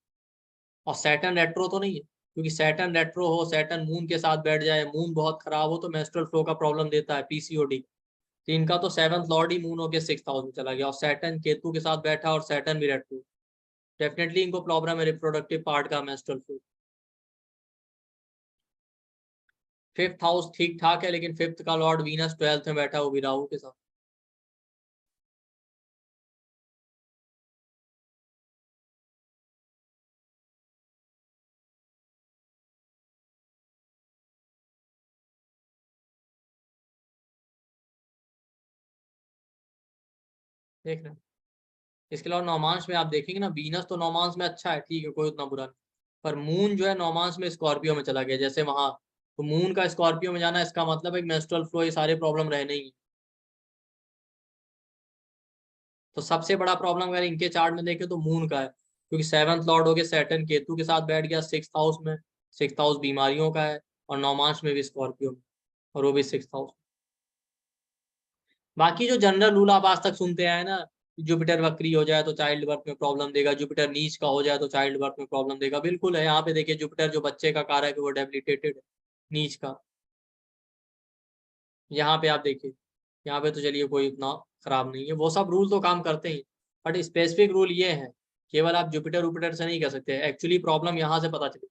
[SPEAKER 1] और सैटर्न रेट्रो तो नहीं है, क्योंकि सैटर्न रेट्रो हो, सैटर्न मून के साथ बैठ जाए, मून बहुत खराब हो, तो मेंस्ट्रुअल फ्लो का प्रॉब्लम देता है, पीसीओडी। तो इनका तो 7th लॉर्ड ही मून होकर 6th हाउस में चला गया, और सैटर्न केतु के साथ बैठा, और सैटर्न भी रेट्रो, डेफिनेटली इनको प्रॉब्लम है रिप्रोडक्टिव पार्ट का, मेंस्ट्रुअल फ्लो। 5th हाउस ठीक ठाक है, लेकिन 5th का लॉर्ड वीनस 12th में बैठा, वो भी राहु के साथ। देख रहे हैं, इसके अलावा नौमांश में आप देखेंगे ना, वीनस तो नौमांश में अच्छा है, ठीक है, कोई उतना बुरा नहीं, पर मून जो है नौमांश में स्कॉर्पियो में चला गया, जैसे वहां, तो मून का स्कॉर्पियो में जाना, इसका मतलब है मेंस्ट्रुअल फ्लो, ये सारे प्रॉब्लम रहने ही। तो सबसे बड़ा प्रॉब्लम अगर इनके चार्ट में देखें तो मून का है, क्योंकि 7th लॉर्ड हो गया सैटर्न केतु के साथ बैठ गया 6th हाउस में, 6th हाउस बीमारियों का है, और नौमांश में भी स्कॉर्पियो में, और वो भी 6th हाउस। बाकी जो जनरल रूल आप आज तक सुनते आए ना, जुपिटर वक्री हो जाए तो चाइल्ड बर्थ में प्रॉब्लम देगा, जुपिटर नीच का हो जाए तो चाइल्ड बर्थ में प्रॉब्लम देगा, बिल्कुल है। यहाँ पे देखिए, जुपिटर जो बच्चे का कारक है वो डेबिलिटेटेड है, नीच का। यहाँ पे आप देखिए, यहाँ पे तो चलिए कोई उतना खराब नहीं है, वो सब रूल तो काम करते ही, बट स्पेसिफिक रूल ये है, केवल आप जुपिटर उपिटर से नहीं कर सकते, एक्चुअली प्रॉब्लम यहाँ से पता चले।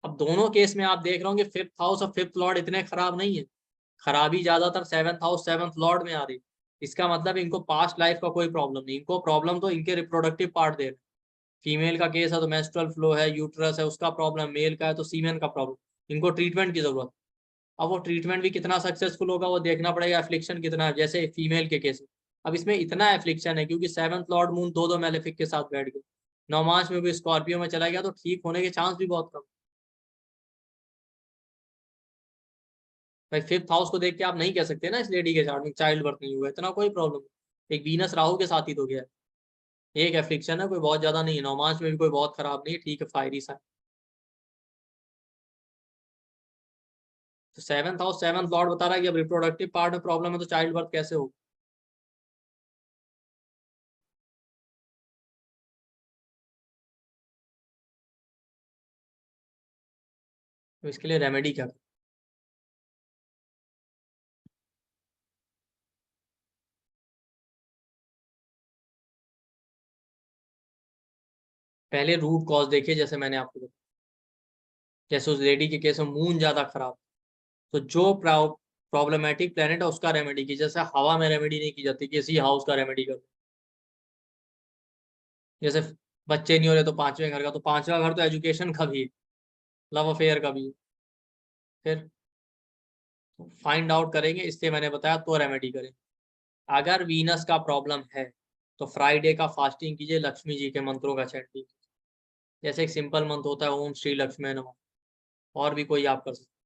[SPEAKER 1] अब दोनों केस में आप देख रहे होंगे 5th हाउस और 5th लॉर्ड इतने खराब नहीं है, खराबी ज्यादातर 7th हाउस 7th लॉर्ड में आ रही। इसका मतलब इनको पास्ट लाइफ का कोई प्रॉब्लम नहीं, इनको प्रॉब्लम तो इनके रिप्रोडक्टिव पार्ट दे रहे। फीमेल का केस है तो मेंस्ट्रुअल फ्लो है, यूट्रस है, उसका प्रॉब्लम, मेल का है तो सीमेन का प्रॉब्लम, इनको ट्रीटमेंट की जरूरत। अब वो ट्रीटमेंट भी कितना सक्सेसफुल होगा वो देखना पड़ेगा, एफ्लिक्शन कितना है, जैसे फीमेल के केस में। अब इसमें इतना एफ्लिक्शन है क्योंकि 7th लॉर्ड मून दो मेलेफिक के साथ बैठ गए, नौमांश में भी स्कॉर्पियो में चला गया, तो ठीक होने के चांस भी बहुत कम। भाई 5th हाउस को देख के आप नहीं कह सकते ना इस लेडी के चार्ट में चाइल्ड बर्थ नहीं हुआ, इतना कोई प्रॉब्लम। एक वीनस राहु के साथ ही तो गया है, एक एफ्लिक्शन है, कोई बहुत ज्यादा नहीं है, नौमांश में भी कोई बहुत खराब नहीं है, ठीक है, फायरी सा। तो 7th हाउस 7th लॉर्ड बता रहा है कि अब रिप्रोडक्टिव पार्ट में प्रॉब्लम है, तो चाइल्ड बर्थ कैसे हो। तो इसके लिए रेमेडी क्या करें? पहले रूट कॉज देखिए, जैसे मैंने आपको बताया, जैसे उस लेडी के केस में मून ज्यादा खराब, तो जो प्रॉब्लमेटिक प्लेनेट है उसका रेमेडी की, जैसे हवा में रेमेडी नहीं की जाती, किसी हाउस का रेमेडी कर। जैसे बच्चे नहीं हो रहे तो 5वें घर का, तो 5वां घर तो एजुकेशन का भी है, लव अफेयर का भी है। फिर फाइंड आउट करेंगे, इसलिए मैंने बताया तो रेमेडी करें। अगर वीनस का प्रॉब्लम है तो फ्राइडे का फास्टिंग कीजिए, लक्ष्मी जी के मंत्रों का चैंटिंग। जैसे एक सिंपल मंत्र होता है ओम श्री लक्ष्मी नमः, और भी कोई आप कर सकते।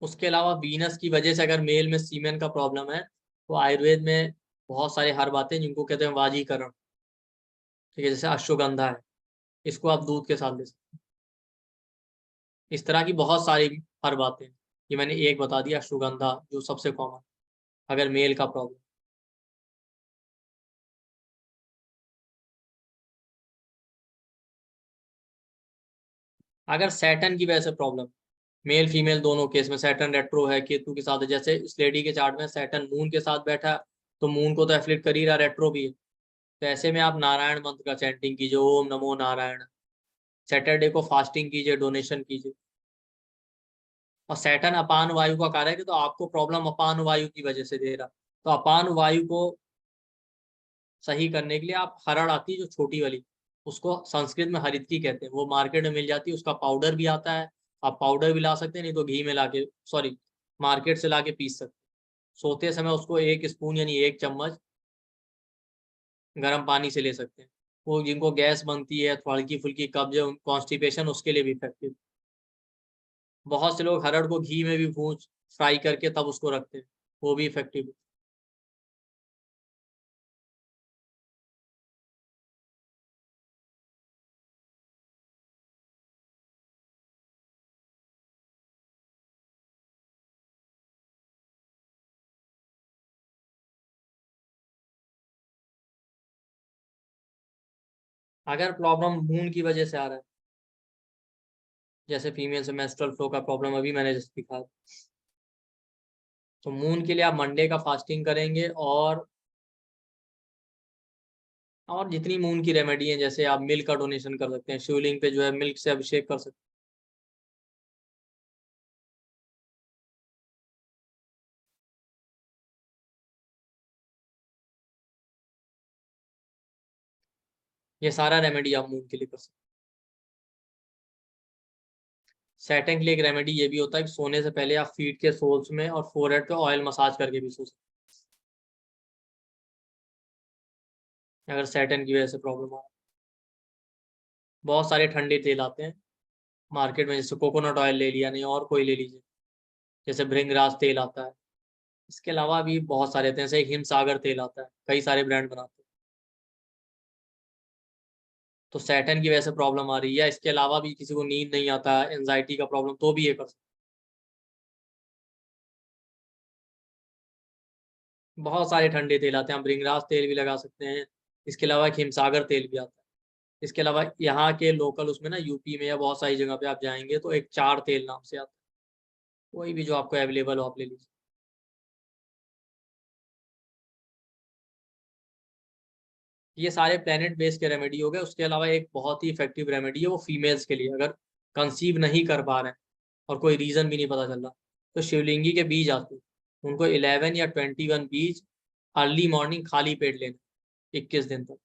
[SPEAKER 1] उसके अलावा वीनस की वजह से अगर मेल में सीमेन का प्रॉब्लम है, तो आयुर्वेद में बहुत सारे हर्ब आते हैं जिनको कहते हैं वाजीकरण। ठीक है, जैसे अश्वगंधा है, इसको आप दूध के साथ ले सकते हैं। इस तरह की बहुत सारी हर्ब आते हैं, ये मैंने एक बता दिया अश्वगंधा जो सबसे कॉमन, अगर मेल का प्रॉब्लम। अगर सैटर्न की वजह से प्रॉब्लम, मेल फीमेल दोनों केस में सैटर्न रेट्रो है, केतु के साथ है, जैसे इस लेडी के चार्ट में सैटर्न मून के साथ बैठा है, तो मून को तो एफ्लिक्ट कर ही रहा, रेट्रो भी है। तो ऐसे में आप नारायण मंत्र का चैंटिंग कीजिए, ओम नमो नारायण। सैटरडे को फास्टिंग कीजिए, डोनेशन कीजिए। और सैटर्न अपान वायु का कारक है, तो आपको प्रॉब्लम अपान वायु की वजह से दे रहा, तो अपान वायु को सही करने के लिए आप हरड़ आती है जो छोटी वाली, उसको संस्कृत में हरितकी कहते हैं, वो मार्केट में मिल जाती है, उसका पाउडर भी आता है। आप पाउडर भी ला सकते हैं, नहीं तो घी में लाके, सॉरी, मार्केट से लाके पीस सकते हैं। सोते समय उसको 1 स्पून यानी 1 चम्मच गर्म पानी से ले सकते हैं। वो जिनको गैस बनती है, थोड़ा हल्की फुल्की कब्ज, कॉन्स्टिपेशन, उसके लिए भी इफेक्टिव। बहुत से लोग हरड़ को घी में भी भून फ्राई करके तब उसको रखते हैं, वो भी इफेक्टिव। अगर प्रॉब्लम मून की वजह से आ रहा है, जैसे फीमेल से मेंस्ट्रुअल फ्लो का प्रॉब्लम अभी मैंने जैसे दिखा, तो मून के लिए आप मंडे का फास्टिंग करेंगे, और जितनी मून की रेमेडी है, जैसे आप मिल्क का डोनेशन कर सकते हैं, शिवलिंग पे जो है मिल्क से अभिषेक कर सकते हैं। ये सारा रेमेडी आप मून के लिए कर सकते हैं। सैटन के लिए एक रेमेडी ये भी होता है कि सोने से पहले आप फीट के सोल्स में और फोरहेड पे ऑयल मसाज करके भी सो सकते हैं, अगर सैटन की वजह से प्रॉब्लम आ रहा है। बहुत सारे ठंडे तेल आते हैं मार्केट में, जैसे कोकोनट ऑयल ले लिया, नहीं और कोई ले लीजिए, जैसे भृंगराज तेल आता है। इसके अलावा भी बहुत सारे आते हैं, जैसे हिमसागर तेल आता है, कई सारे ब्रांड बनाते हैं। तो सैटर्न की वजह से प्रॉब्लम आ रही है, इसके अलावा भी किसी को नींद नहीं आता, एंजाइटी का प्रॉब्लम, तो भी ये कर सकते हैं। बहुत सारे ठंडे तेल आते हैं, हम भृंगराज तेल भी लगा सकते हैं। इसके अलावा एक हिमसागर तेल भी आता है। इसके अलावा यहाँ के लोकल उसमें ना, यूपी में या बहुत सारी जगह पे आप जाएंगे तो एक चार तेल नाम से आता है, कोई भी जो आपको अवेलेबल हो आप ले लीजिए। ये सारे प्लेनेट बेस के रेमेडी हो गए। उसके अलावा एक बहुत ही इफेक्टिव रेमेडी है, वो फीमेल्स के लिए, अगर कंसीव नहीं कर पा रहे हैं और कोई रीजन भी नहीं पता चल रहा, तो शिवलिंगी के बीज आते हैं, उनको 11 या 21 बीज अर्ली मॉर्निंग खाली पेट लेना, 21 दिन तक।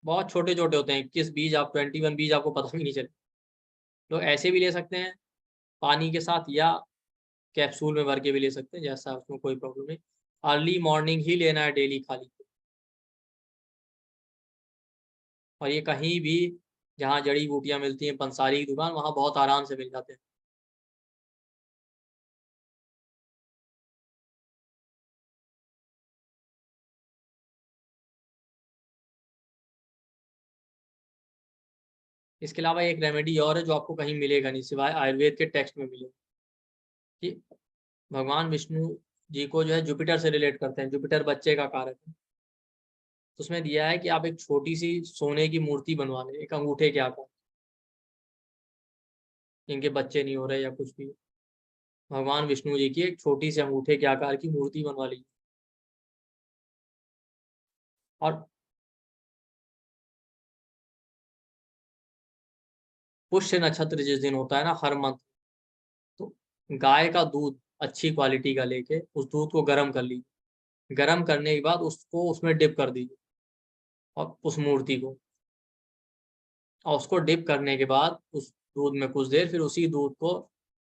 [SPEAKER 1] बहुत छोटे छोटे होते हैं, 21 बीज, आप 21 बीज आपको पता भी नहीं चले। लोग ऐसे भी ले सकते हैं पानी के साथ, या कैप्सूल में भर के भी ले सकते हैं, जैसा उसमें कोई प्रॉब्लम नहीं। अर्ली मॉर्निंग ही लेना है डेली खाली। और ये कहीं भी जहाँ जड़ी बूटियां मिलती हैं, पंसारी की दुकान, वहाँ बहुत आराम से मिल जाते हैं। इसके अलावा एक रेमेडी और है जो आपको कहीं मिलेगा नहीं, सिवाय आयुर्वेद के टेक्स्ट में मिलेगा, कि भगवान विष्णु जी को जो है जुपिटर से रिलेट करते हैं, जुपिटर बच्चे का कारक है। तो उसमें दिया है कि आप एक छोटी सी सोने की मूर्ति बनवा लें, एक अंगूठे के आकार, इनके बच्चे नहीं हो रहे या कुछ भी, भगवान विष्णु जी की एक छोटी सी अंगूठे के आकार की मूर्ति बनवा लीजिए। और पुष्य नक्षत्र जिस दिन होता है ना, हर मंथ, तो गाय का दूध अच्छी क्वालिटी का लेके उस दूध को गर्म कर लीजिए। गर्म करने के बाद उसको उसमें डिप कर दीजिए, और उस मूर्ति को, और उसको डिप करने के बाद उस दूध में कुछ देर, फिर उसी दूध को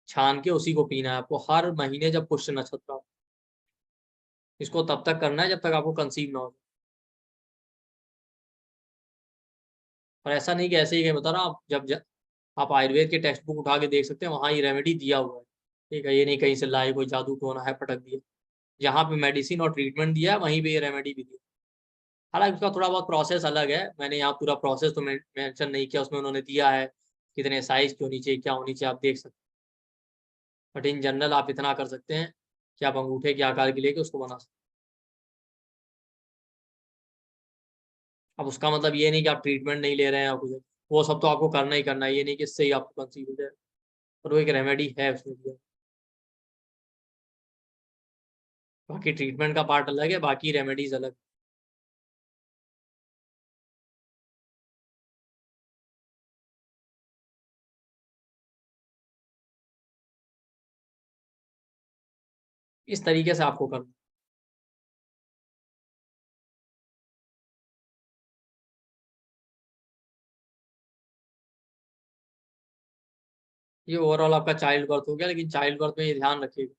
[SPEAKER 1] छान के उसी को पीना है आपको हर महीने जब पुष्य नक्षत्र हो। इसको तब तक करना है जब तक आपको कंसीव ना हो। और ऐसा नहीं कि ऐसे ही बता रहा आप आप आयुर्वेद के टेक्स्ट बुक उठा के देख सकते हैं, वहाँ ये रेमेडी दिया हुआ है। ठीक है, ये नहीं कहीं से लाए कोई जादू टोना है पटक दिया। जहाँ पे मेडिसिन और ट्रीटमेंट दिया है वहीं पे ये रेमेडी भी दिया। हालांकि उसका थोड़ा बहुत प्रोसेस अलग है, मैंने यहाँ पूरा प्रोसेस तो मेंशन नहीं किया, उसमें उन्होंने दिया है कितने साइज की होनी चाहिए, क्या होनी चाहिए, आप देख सकते हैं। बट इन जनरल आप इतना कर सकते हैं कि आप अंगूठे के आकार की लेके उसको बना सकते हैं। अब उसका मतलब ये नहीं कि आप ट्रीटमेंट नहीं ले रहे हैं, कुछ वो सब तो आपको करना ही करना है, ये नहीं कि इससे ही आपको कंसीव हो जाए। और वो एक रेमेडी है उसमें दिया। बाकी ट्रीटमेंट का पार्ट अलग है, बाकी रेमेडीज अलग। इस तरीके से आपको करना। ये ओवरऑल आपका चाइल्ड बर्थ हो गया, लेकिन चाइल्ड बर्थ में ये ध्यान रखिएगा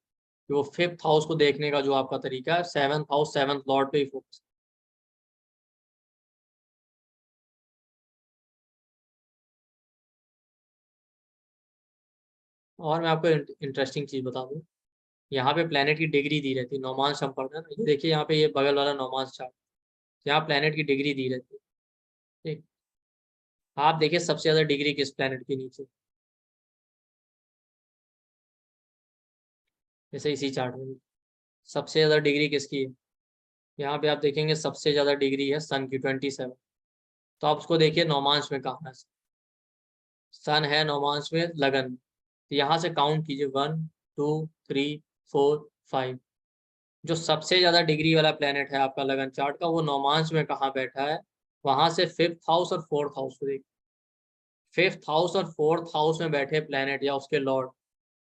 [SPEAKER 1] कि वो फिफ्थ हाउस को देखने का जो आपका तरीका है, सेवंथ हाउस सेवंथ लॉर्ड पे ही फोकस। और मैं आपको इंटरेस्टिंग चीज बता दूं, यहाँ पे प्लेनेट की डिग्री दी रहती है, नौमांश हम पढ़ते हैं ना, ये देखिए यहाँ पे ये बगल वाला नौमांश चार्ट, यहाँ प्लेनेट की डिग्री दी रहती है। ठीक, आप देखिए सबसे ज्यादा डिग्री किस प्लेनेट के नीचे, जैसे इसी चार्ट में सबसे ज्यादा डिग्री किसकी है। यहाँ पे आप देखेंगे सबसे ज्यादा डिग्री है सन की 27। तो आप उसको देखिए नौमांश में कहाँ है। सन है नौमांश में लगन। तो यहाँ से काउंट कीजिए 1 2 3 4 5। जो सबसे ज्यादा डिग्री वाला प्लेनेट है आपका लगन चार्ट का, वो नौमांश में कहाँ बैठा है। वहां से फिफ्थ हाउस और फोर्थ हाउस को देखिए। फिफ्थ हाउस और फोर्थ हाउस में बैठे प्लेनेट या उसके लॉर्ड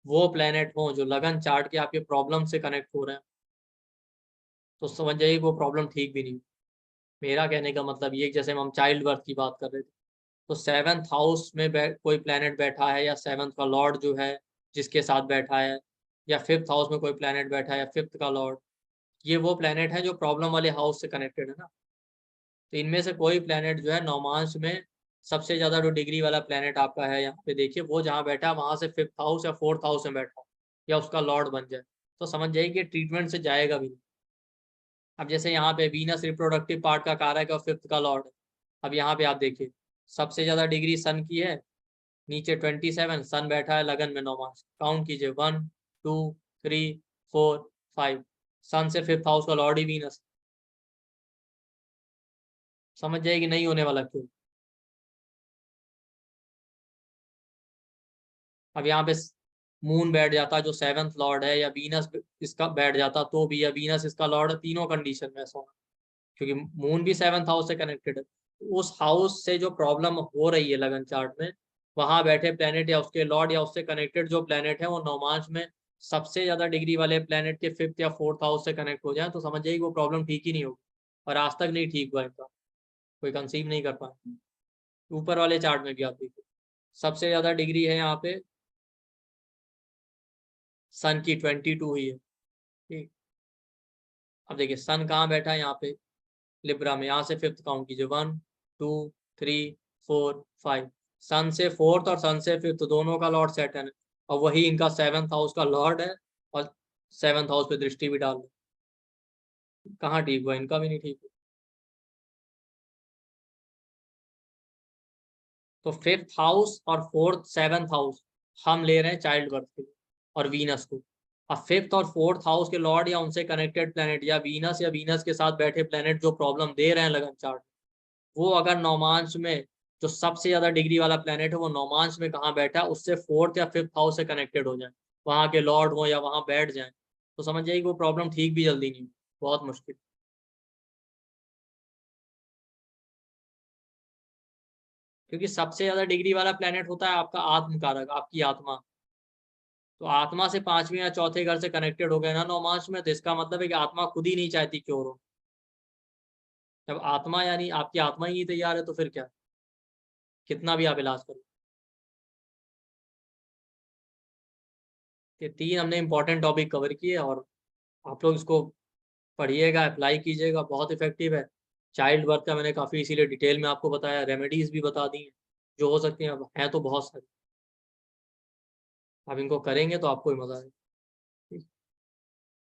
[SPEAKER 1] वो प्लेनेट हो जो लगन चार्ट के आपके प्रॉब्लम से कनेक्ट हो रहे हैं, तो समझ जाइए वो प्रॉब्लम ठीक भी नहीं। मेरा कहने का मतलब ये, जैसे हम चाइल्ड बर्थ की बात कर रहे थे, तो सेवन्थ हाउस में कोई प्लेनेट बैठा है, या सेवन्थ का लॉर्ड जो है जिसके साथ बैठा है, या फिफ्थ हाउस में कोई प्लेनेट बैठा है, या फिफ्थ का लॉर्ड, ये वो प्लेनेट है जो प्रॉब्लम वाले हाउस से कनेक्टेड है ना। तो इनमें से कोई प्लेनेट जो है नौमांश में सबसे ज्यादा जो डिग्री वाला प्लेनेट आपका है, यहाँ पे देखिए वो जहाँ बैठा है वहां से फिफ्थ हाउस या फोर्थ हाउस में बैठा हो, या उसका लॉर्ड बन जाए, तो समझ जाइए कि ट्रीटमेंट से जाएगा भी नहीं। अब जैसे यहाँ पे वीनस रिप्रोडक्टिव पार्ट का कारक है और फिफ्थ का लॉर्ड है। अब यहाँ पे आप देखिए सबसे ज्यादा डिग्री सन की है, नीचे 27, सन बैठा है लगन में 9 मास, काउंट कीजिए 1 2 3 4 5। सन से फिफ्थ हाउस का लॉर्ड ही वीनस। समझ जाएगी नहीं होने वाला क्यों। अब यहाँ पे मून बैठ जाता जो सेवंथ लॉर्ड है, या वीनस इसका बैठ जाता तो भी, या वीनस इसका लॉर्ड है, तीनों कंडीशन में ऐसा होना, क्योंकि मून भी सेवंथ हाउस से कनेक्टेड है। उस हाउस से जो प्रॉब्लम हो रही है लगन चार्ट में, वहां बैठे प्लेनेट या उसके लॉर्ड या उससे कनेक्टेड जो प्लेनेट है वो नौमांश में सबसे ज्यादा डिग्री वाले प्लेनेट के फिफ्थ या फोर्थ हाउस से कनेक्ट हो जाए, तो समझ जाइए वो प्रॉब्लम ठीक ही नहीं होगी। और आज तक नहीं ठीक हुआ इनका, कोई कंसीव नहीं कर पाए। ऊपर वाले चार्ट में भी आप देखिए सबसे ज्यादा डिग्री है यहाँ पे सन की 22 ही है। ठीक, अब देखिए सन कहाँ बैठा है, यहाँ पे लिब्रा में, यहाँ से फिफ्थ काउंट कीजिए 1 2 3 4 5। सन से फोर्थ और सन से फिफ्थ दोनों का लॉर्ड सैटर्न है, और वही इनका सेवंथ हाउस का लॉर्ड है, और सेवंथ हाउस पे दृष्टि भी डाल रहे। कहाँ ठीक हुआ, इनका भी नहीं ठीक हुआ। तो फिफ्थ हाउस और फोर्थ सेवंथ हाउस हम ले रहे हैं चाइल्ड बर्थ के लिए और वीनस को। अब फिफ्थ और फोर्थ हाउस के लॉर्ड या उनसे कनेक्टेड प्लेनेट, या वीनस के साथ बैठे प्लेनेट जो प्रॉब्लम दे रहे हैं लगन चार्ट, वो अगर नौमांश में जो सबसे ज्यादा डिग्री वाला प्लेनेट है वो नौमांश में कहाँ बैठा है, उससे फोर्थ या फिफ्थ हाउस से कनेक्टेड हो जाए, वहां के लॉर्ड हो या वहां बैठ जाए, तो समझ जाइए कि वो प्रॉब्लम ठीक भी जल्दी नहीं, बहुत मुश्किल। क्योंकि सबसे ज्यादा डिग्री वाला प्लेनेट होता है आपका आत्म कारक, आपकी आत्मा। तो आत्मा से पांचवें या चौथे घर से कनेक्टेड हो गए ना नौमांश में, तो इसका मतलब है कि आत्मा खुद ही नहीं चाहती क्योर हो। जब आत्मा यानी आपकी आत्मा ही नहीं तैयार है, तो फिर क्या, कितना भी आप इलाज करो। कि 3 हमने इम्पोर्टेंट टॉपिक कवर किए और आप लोग इसको पढ़िएगा, अप्लाई कीजिएगा, बहुत इफ़ेक्टिव है। चाइल्ड बर्थ का मैंने काफ़ी इसीलिए डिटेल में आपको बताया, रेमेडीज़ भी बता दी हैं, जो हो सकती हैं, अब हैं तो बहुत सारी। आप इनको करेंगे तो आपको भी मज़ा आएगा।